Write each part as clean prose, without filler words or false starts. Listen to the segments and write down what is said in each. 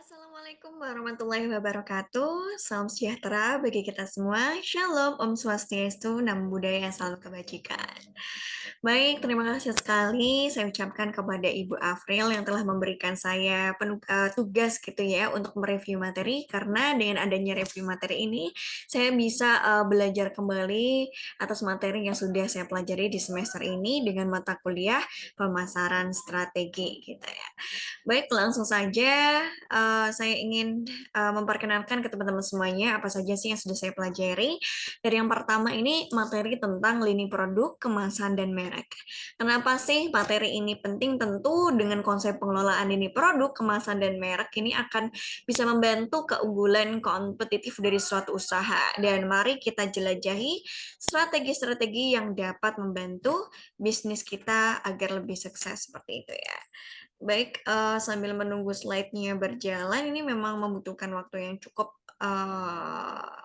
Assalamualaikum warahmatullahi wabarakatuh. Salam sejahtera bagi kita semua. Shalom, Om Swastiastu, Namo Buddhaya, Salam Kebajikan. Baik, terima kasih sekali saya ucapkan kepada Ibu Afril yang telah memberikan saya tugas gitu ya untuk mereview materi, karena dengan adanya review materi ini saya bisa belajar kembali atas materi yang sudah saya pelajari di semester ini dengan mata kuliah pemasaran strategi gitu ya. Baik, langsung saja saya ingin memperkenalkan ke teman-teman semuanya apa saja sih yang sudah saya pelajari. Dari yang pertama ini materi tentang lini produk, kemasan, dan merek. Kenapa sih materi ini penting? Tentu dengan konsep pengelolaan lini produk, kemasan, dan merek ini akan bisa membantu keunggulan kompetitif dari suatu usaha. Dan mari kita jelajahi strategi-strategi yang dapat membantu bisnis kita agar lebih sukses seperti itu ya. Baik, sambil menunggu slide-nya berjalan, ini memang membutuhkan waktu yang cukup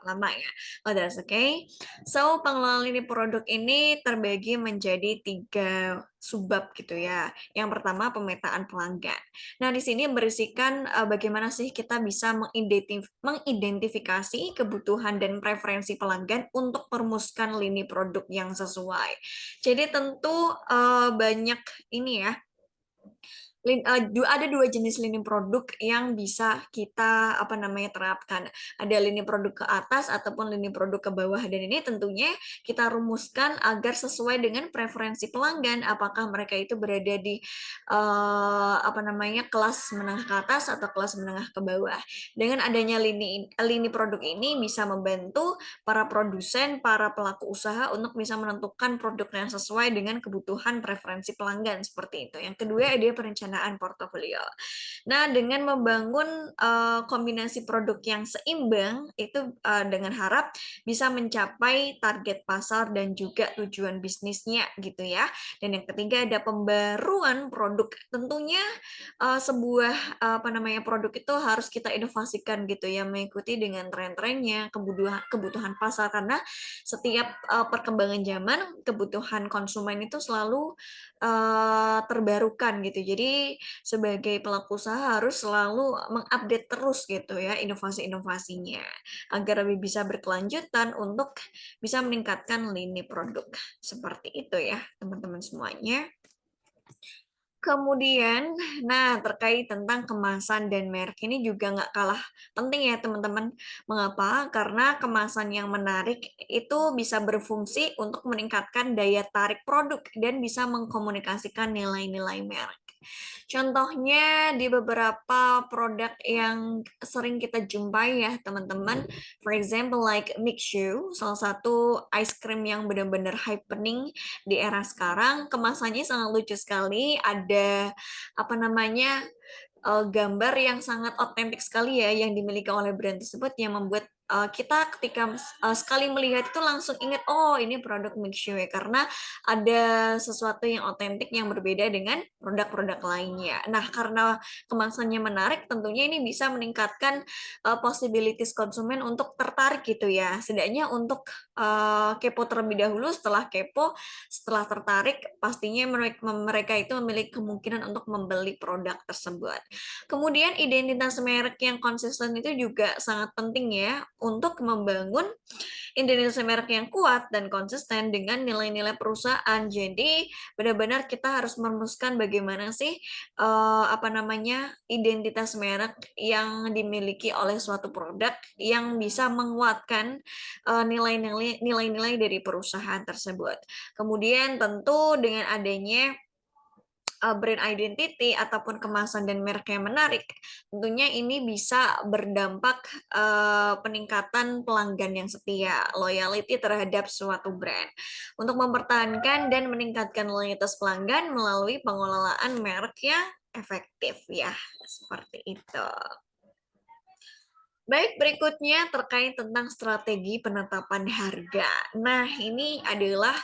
lama ya. Oh, that's okay. So, pengelolaan lini produk ini terbagi menjadi 3 subbab gitu ya. Yang pertama, pemetaan pelanggan. Nah, di sini berisikan bagaimana sih kita bisa mengidentifikasi kebutuhan dan preferensi pelanggan untuk merumuskan lini produk yang sesuai. Jadi tentu banyak ini ya, ada 2 jenis lini produk yang bisa kita, terapkan. Ada lini produk ke atas ataupun lini produk ke bawah, dan ini tentunya kita rumuskan agar sesuai dengan preferensi pelanggan, apakah mereka itu berada di, kelas menengah ke atas atau kelas menengah ke bawah. Dengan adanya lini produk ini bisa membantu para produsen, para pelaku usaha untuk bisa menentukan produk yang sesuai dengan kebutuhan preferensi pelanggan, seperti itu. Yang kedua, ada perencanaan portofolio. Nah, dengan membangun kombinasi produk yang seimbang itu dengan harap bisa mencapai target pasar dan juga tujuan bisnisnya gitu ya. Dan yang ketiga, ada pembaruan produk. Tentunya sebuah produk itu harus kita inovasikan gitu ya, mengikuti dengan tren-trennya, kebutuhan pasar, karena setiap perkembangan zaman kebutuhan konsumen itu selalu terbarukan gitu. Jadi sebagai pelaku usaha harus selalu mengupdate terus gitu ya inovasi-inovasinya, agar lebih bisa berkelanjutan untuk bisa meningkatkan lini produk. Seperti itu ya teman-teman semuanya. Kemudian, nah terkait tentang kemasan dan merek ini juga nggak kalah penting ya teman-teman. Mengapa? Karena kemasan yang menarik itu bisa berfungsi untuk meningkatkan daya tarik produk dan bisa mengkomunikasikan nilai-nilai merek. Contohnya di beberapa produk yang sering kita jumpai ya teman-teman, for example like Mixu, salah satu ice cream yang benar-benar happening di era sekarang. Kemasannya sangat lucu sekali, ada gambar yang sangat otentik sekali ya yang dimiliki oleh brand tersebut, yang membuat kita ketika sekali melihat itu langsung ingat, oh ini produk Mixu ya, karena ada sesuatu yang otentik yang berbeda dengan produk-produk lainnya. Nah, karena kemasannya menarik, tentunya ini bisa meningkatkan possibilities konsumen untuk tertarik gitu ya. Setidaknya untuk kepo terlebih dahulu, setelah kepo, setelah tertarik, pastinya mereka itu memiliki kemungkinan untuk membeli produk tersebut. Kemudian identitas merek yang konsisten itu juga sangat penting ya untuk membangun identitas merek yang kuat dan konsisten dengan nilai-nilai perusahaan. Jadi benar-benar kita harus merumuskan bagaimana sih identitas merek yang dimiliki oleh suatu produk yang bisa menguatkan nilai-nilai dari perusahaan tersebut. Kemudian tentu dengan adanya brand identity ataupun kemasan dan merek yang menarik, tentunya ini bisa berdampak peningkatan pelanggan yang setia, loyalty terhadap suatu brand. Untuk mempertahankan dan meningkatkan loyalitas pelanggan melalui pengelolaan merek yang efektif ya, seperti itu. Baik, berikutnya terkait tentang strategi penetapan harga. Nah, ini adalah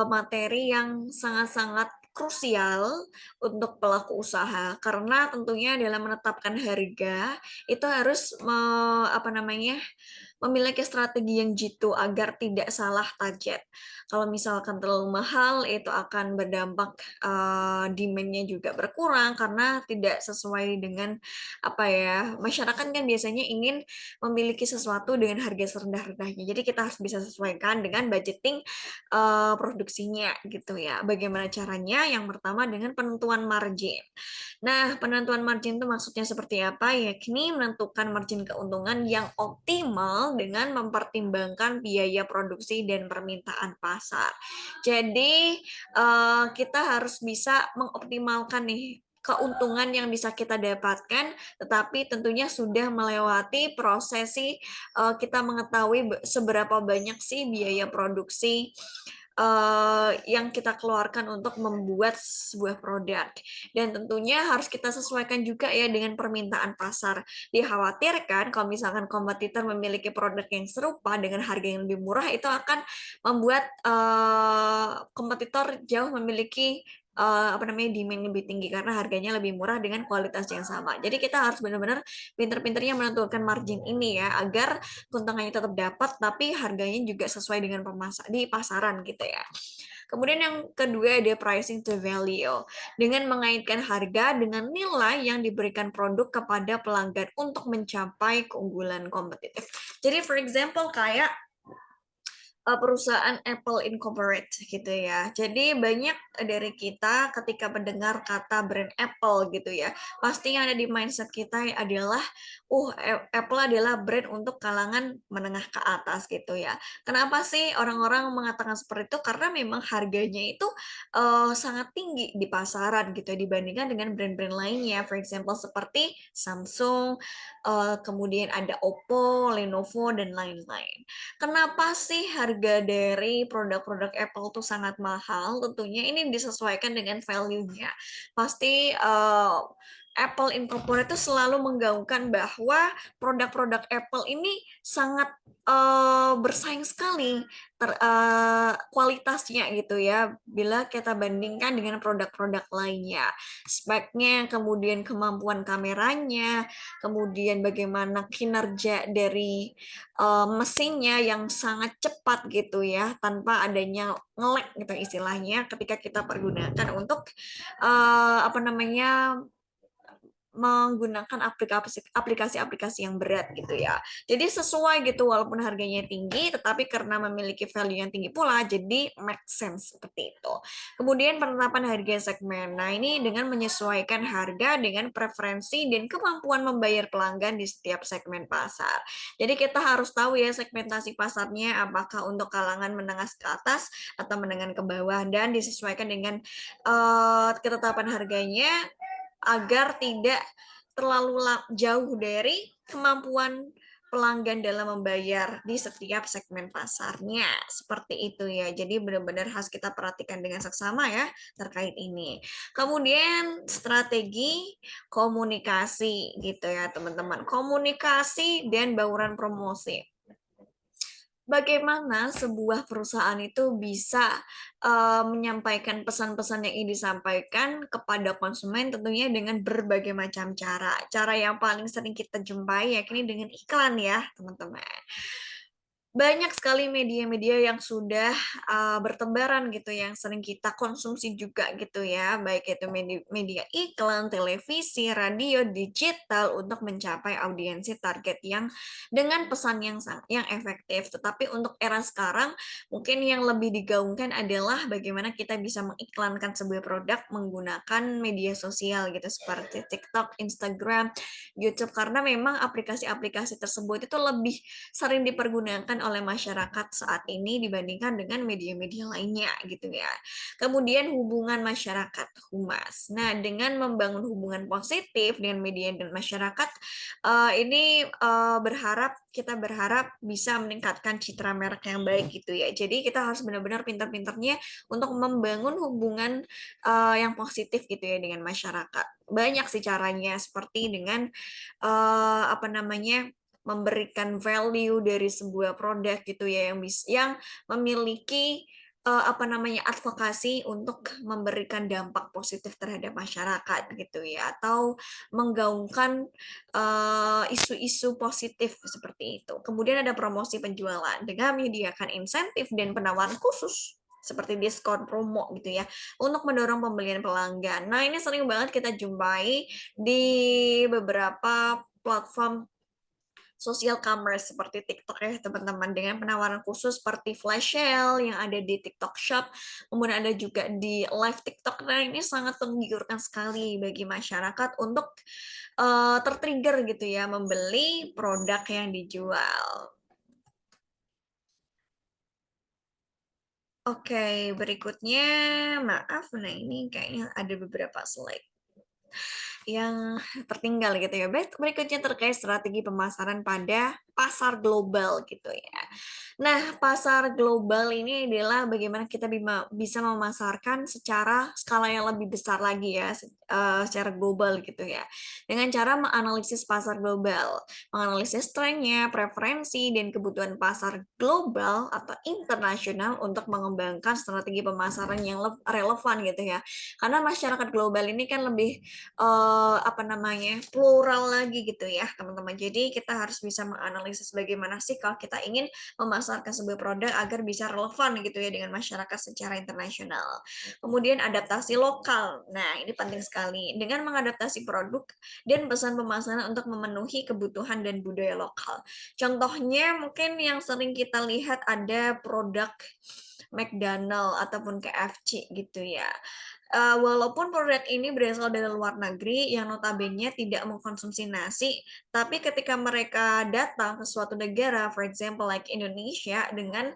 materi yang sangat-sangat krusial untuk pelaku usaha, karena tentunya dalam menetapkan harga itu harus memiliki strategi yang jitu agar tidak salah target. Kalau misalkan terlalu mahal, itu akan berdampak, demand-nya juga berkurang karena tidak sesuai dengan, apa ya, masyarakat kan biasanya ingin memiliki sesuatu dengan harga serendah-rendahnya. Jadi kita harus bisa sesuaikan dengan budgeting, produksinya gitu ya. Bagaimana caranya? Yang pertama dengan penentuan margin. Nah, penentuan margin itu maksudnya seperti apa? Yakni menentukan margin keuntungan yang optimal dengan mempertimbangkan biaya produksi dan permintaan pasar. Jadi, kita harus bisa mengoptimalkan nih keuntungan yang bisa kita dapatkan, tetapi tentunya sudah melewati prosesi kita mengetahui seberapa banyak sih biaya produksi yang kita keluarkan untuk membuat sebuah produk. Dan tentunya harus kita sesuaikan juga ya dengan permintaan pasar. Dikhawatirkan kalau misalkan kompetitor memiliki produk yang serupa dengan harga yang lebih murah, itu akan membuat kompetitor jauh memiliki apa namanya, demand lebih tinggi karena harganya lebih murah dengan kualitas yang sama. Jadi kita harus benar-benar pinter-pinternya menentukan margin ini ya agar keuntungannya tetap dapat tapi harganya juga sesuai dengan di pasaran gitu ya. Kemudian yang kedua ada pricing to value, dengan mengaitkan harga dengan nilai yang diberikan produk kepada pelanggan untuk mencapai keunggulan kompetitif. Jadi for example kayak perusahaan Apple Incorporate gitu ya. Jadi banyak dari kita ketika mendengar kata brand Apple gitu ya, pasti yang ada di mindset kita adalah, Apple adalah brand untuk kalangan menengah ke atas gitu ya. Kenapa sih orang-orang mengatakan seperti itu? Karena memang harganya itu sangat tinggi di pasaran gitu ya, dibandingkan dengan brand-brand lainnya. For example seperti Samsung, kemudian ada Oppo, Lenovo dan lain-lain. Kenapa sih harga dari produk-produk Apple tuh sangat mahal? Tentunya ini disesuaikan dengan value-nya. Pasti Apple Incorporated itu selalu menggaungkan bahwa produk-produk Apple ini sangat bersaing sekali kualitasnya gitu ya bila kita bandingkan dengan produk-produk lainnya. Speknya, kemudian kemampuan kameranya, kemudian bagaimana kinerja dari mesinnya yang sangat cepat gitu ya, tanpa adanya nge-lag gitu istilahnya ketika kita pergunakan untuk apa namanya, menggunakan aplikasi-aplikasi yang berat gitu ya. Jadi sesuai gitu walaupun harganya tinggi tetapi karena memiliki value yang tinggi pula jadi make sense seperti itu. Kemudian penetapan harga segmen. Nah, ini dengan menyesuaikan harga dengan preferensi dan kemampuan membayar pelanggan di setiap segmen pasar. Jadi kita harus tahu ya segmentasi pasarnya apakah untuk kalangan menengah ke atas atau menengah ke bawah dan disesuaikan dengan ketetapan harganya agar tidak terlalu jauh dari kemampuan pelanggan dalam membayar di setiap segmen pasarnya. Seperti itu ya. Jadi benar-benar harus kita perhatikan dengan seksama ya terkait ini. Kemudian strategi komunikasi gitu ya teman-teman. Komunikasi dan bauran promosi. Bagaimana sebuah perusahaan itu bisa menyampaikan pesan-pesan yang ingin disampaikan kepada konsumen tentunya dengan berbagai macam cara. Cara yang paling sering kita jumpai yakni dengan iklan ya, teman-teman. Banyak sekali media-media yang sudah bertebaran gitu, yang sering kita konsumsi juga gitu ya, baik itu media iklan, televisi, radio, digital untuk mencapai audiensi target yang dengan pesan yang efektif. Tetapi untuk era sekarang mungkin yang lebih digaungkan adalah bagaimana kita bisa mengiklankan sebuah produk menggunakan media sosial gitu seperti TikTok, Instagram, YouTube karena memang aplikasi-aplikasi tersebut itu lebih sering dipergunakan oleh masyarakat saat ini dibandingkan dengan media-media lainnya gitu ya. Kemudian hubungan masyarakat humas. Nah, dengan membangun hubungan positif dengan media dan masyarakat ini kita berharap bisa meningkatkan citra merek yang baik gitu ya. Jadi kita harus benar-benar pintar-pintarnya untuk membangun hubungan yang positif gitu ya dengan masyarakat. Banyak sih caranya seperti dengan apa namanya memberikan value dari sebuah produk gitu ya yang memiliki apa namanya, advokasi untuk memberikan dampak positif terhadap masyarakat gitu ya, atau menggaungkan, isu-isu positif seperti itu. Kemudian ada promosi penjualan dengan menyediakan insentif dan penawaran khusus seperti diskon promo gitu ya, untuk mendorong pembelian pelanggan. Nah, ini sering banget kita jumpai di beberapa platform social commerce seperti TikTok ya teman-teman, dengan penawaran khusus seperti flash sale yang ada di TikTok Shop, kemudian ada juga di live TikTok. Nah, ini sangat menggiurkan sekali bagi masyarakat untuk tertrigger gitu ya membeli produk yang dijual. Oke, berikutnya maaf, nah ini kayaknya ada beberapa slide yang tertinggal gitu ya. Berikutnya terkait strategi pemasaran pada pasar global gitu ya. Nah, pasar global ini adalah bagaimana kita bisa memasarkan secara skala yang lebih besar lagi ya, secara global gitu ya. Dengan cara menganalisis pasar global, menganalisis trennya, preferensi, dan kebutuhan pasar global atau internasional untuk mengembangkan strategi pemasaran yang relevan gitu ya. Karena masyarakat global ini kan lebih apa namanya, plural lagi gitu ya, teman-teman. Jadi kita harus bisa menganalisis bagaimana sih kalau kita ingin memasarkan sebuah produk agar bisa relevan gitu ya dengan masyarakat secara internasional. Kemudian adaptasi lokal. Nah, ini penting sekali. Dengan mengadaptasi produk dan pesan pemasaran untuk memenuhi kebutuhan dan budaya lokal. Contohnya mungkin yang sering kita lihat ada produk McDonald ataupun KFC gitu ya. Walaupun produk ini berasal dari luar negeri yang notabene tidak mengkonsumsi nasi, tapi ketika mereka datang ke suatu negara, for example like Indonesia dengan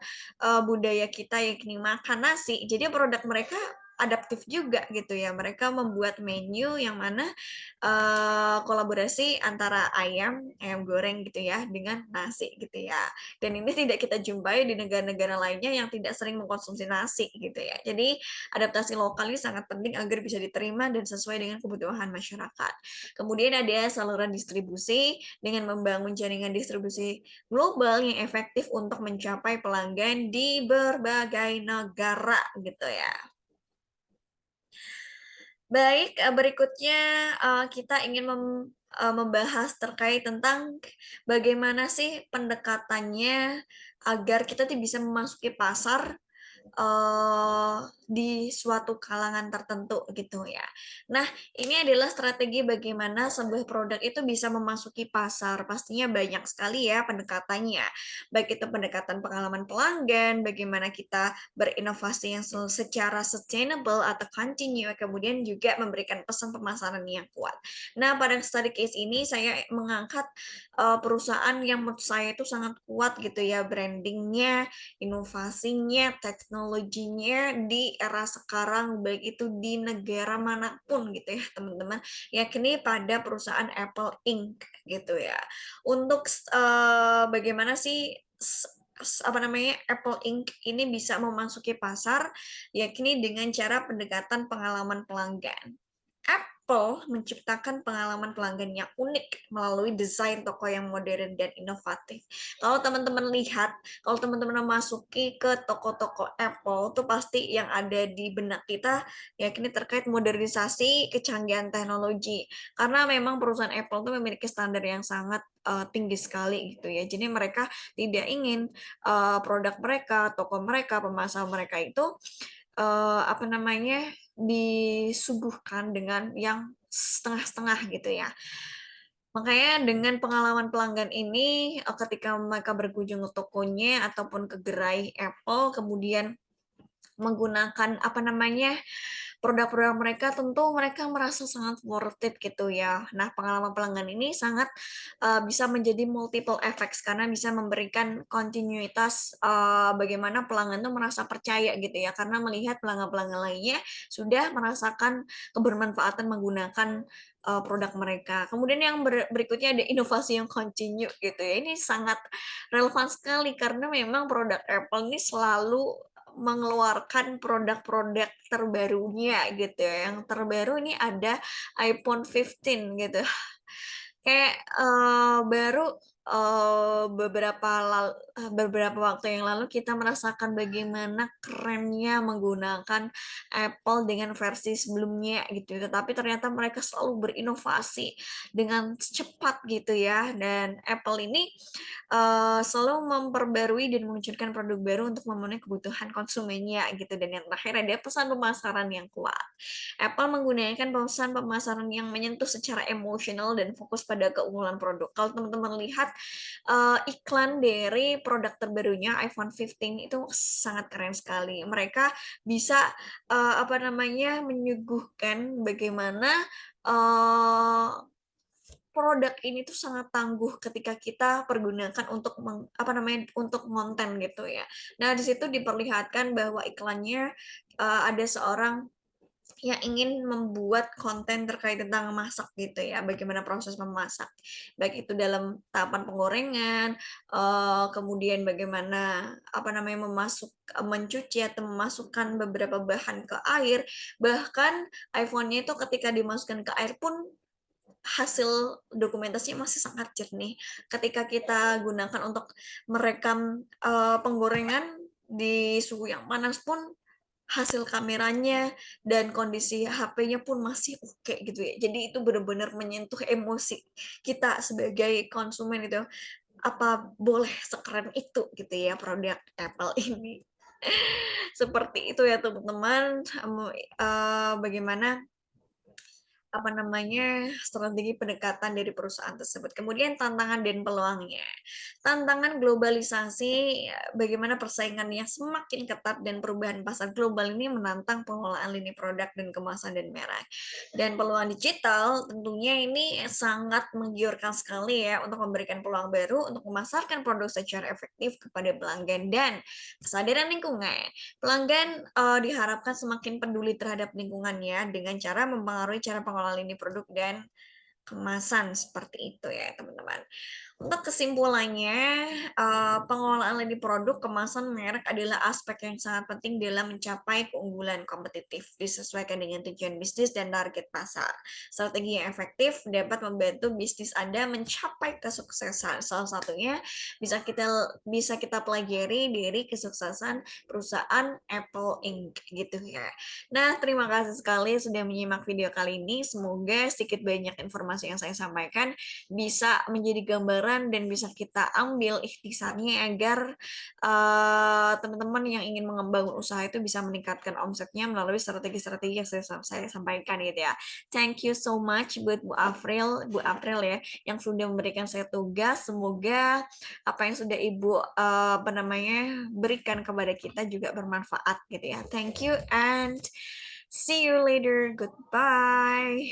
budaya kita yakni makan nasi, jadi produk mereka adaptif juga gitu ya. Mereka membuat menu yang mana kolaborasi antara ayam goreng gitu ya dengan nasi gitu ya. Dan ini tidak kita jumpai di negara-negara lainnya yang tidak sering mengkonsumsi nasi gitu ya. Jadi adaptasi lokal ini sangat penting agar bisa diterima dan sesuai dengan kebutuhan masyarakat. Kemudian ada saluran distribusi dengan membangun jaringan distribusi global yang efektif untuk mencapai pelanggan di berbagai negara gitu ya. Baik, berikutnya kita ingin membahas terkait tentang bagaimana sih pendekatannya agar kita tuh bisa memasuki pasar di suatu kalangan tertentu gitu ya. Nah, ini adalah strategi bagaimana sebuah produk itu bisa memasuki pasar. Pastinya banyak sekali ya pendekatannya. Baik itu pendekatan pengalaman pelanggan, bagaimana kita berinovasi yang secara sustainable atau continue, kemudian juga memberikan pesan pemasaran yang kuat. Nah, pada study case ini saya mengangkat perusahaan yang menurut saya itu sangat kuat gitu ya brandingnya, inovasinya, teknologinya di era sekarang, baik itu di negara manapun gitu ya teman-teman, yakni pada perusahaan Apple Inc. gitu ya. Untuk bagaimana sih apa namanya Apple Inc. ini bisa memasuki pasar, yakni dengan cara pendekatan pengalaman pelanggan. Apple menciptakan pengalaman pelanggan yang unik melalui desain toko yang modern dan inovatif. Kalau teman-teman lihat, kalau teman-teman memasuki ke toko-toko Apple, tuh pasti yang ada di benak kita yakni terkait modernisasi kecanggihan teknologi. Karena memang perusahaan Apple tuh memiliki standar yang sangat tinggi sekali gitu ya. Jadi mereka tidak ingin produk mereka, toko mereka, pemasaran mereka itu apa namanya, disuguhkan dengan yang setengah-setengah gitu ya. Makanya dengan pengalaman pelanggan ini, ketika mereka berkunjung ke tokonya ataupun ke gerai Apple, kemudian menggunakan apa namanya, produk-produk mereka, tentu mereka merasa sangat worth it gitu ya. Nah, pengalaman pelanggan ini sangat bisa menjadi multiple effects karena bisa memberikan kontinuitas bagaimana pelanggan tuh merasa percaya gitu ya, karena melihat pelanggan-pelanggan lainnya sudah merasakan kebermanfaatan menggunakan produk mereka. Kemudian yang berikutnya ada inovasi yang continue gitu ya. Ini sangat relevan sekali karena memang produk Apple ini selalu mengeluarkan produk-produk terbarunya gitu ya. Yang terbaru ini ada iPhone 15 gitu. Kayak baru beberapa waktu yang lalu kita merasakan bagaimana kerennya menggunakan Apple dengan versi sebelumnya gitu, tetapi ternyata mereka selalu berinovasi dengan cepat gitu ya, dan Apple ini selalu memperbarui dan meluncurkan produk baru untuk memenuhi kebutuhan konsumennya gitu, dan yang terakhir ada pesan pemasaran yang kuat. Apple menggunakan pesan pemasaran yang menyentuh secara emosional dan fokus pada keunggulan produk. Kalau teman-teman lihat iklan dari produk terbarunya iPhone 15 itu sangat keren sekali. Mereka bisa apa namanya menyuguhkan bagaimana uh, produk ini tuh sangat tangguh ketika kita pergunakan untuk apa namanya untuk konten gitu ya. Nah, di situ diperlihatkan bahwa iklannya ada seorang yang ingin membuat konten terkait tentang masak gitu ya, bagaimana proses memasak. Baik itu dalam tahapan penggorengan, kemudian bagaimana apa namanya mencuci atau memasukkan beberapa bahan ke air, bahkan iPhone-nya itu ketika dimasukkan ke air pun hasil dokumentasinya masih sangat jernih. Ketika kita gunakan untuk merekam penggorengan di suhu yang panas pun hasil kameranya dan kondisi HP-nya pun masih oke gitu ya. Jadi itu benar-benar menyentuh emosi kita sebagai konsumen itu. Apa boleh sekeren itu gitu ya produk Apple ini. Seperti itu ya teman-teman. Bagaimana apa namanya, strategi pendekatan dari perusahaan tersebut. Kemudian tantangan dan peluangnya. Tantangan globalisasi, ya, bagaimana persaingan yang semakin ketat dan perubahan pasar global ini menantang pengelolaan lini produk dan kemasan dan merek. Dan peluang digital tentunya ini sangat menggiurkan sekali ya untuk memberikan peluang baru untuk memasarkan produk secara efektif kepada pelanggan dan kesadaran lingkungan. Pelanggan diharapkan semakin peduli terhadap lingkungannya dengan cara mempengaruhi cara pengelolaan lini produk dan kemasan seperti itu ya teman-teman. Untuk kesimpulannya, pengelolaan lini produk, kemasan, merek adalah aspek yang sangat penting dalam mencapai keunggulan kompetitif, disesuaikan dengan tujuan bisnis dan target pasar. Strategi yang efektif dapat membantu bisnis Anda mencapai kesuksesan. Salah satunya bisa kita pelajari dari kesuksesan perusahaan Apple Inc. gitu ya. Nah, terima kasih sekali sudah menyimak video kali ini. Semoga sedikit banyak informasi yang saya sampaikan bisa menjadi gambaran dan bisa kita ambil ikhtisarnya agar teman-teman yang ingin mengembangkan usaha itu bisa meningkatkan omsetnya melalui strategi-strategi yang saya sampaikan gitu ya. Thank you so much buat Bu April ya yang sudah memberikan saya tugas. Semoga apa yang sudah Ibu apa namanya berikan kepada kita juga bermanfaat gitu ya. Thank you and see you later. Goodbye.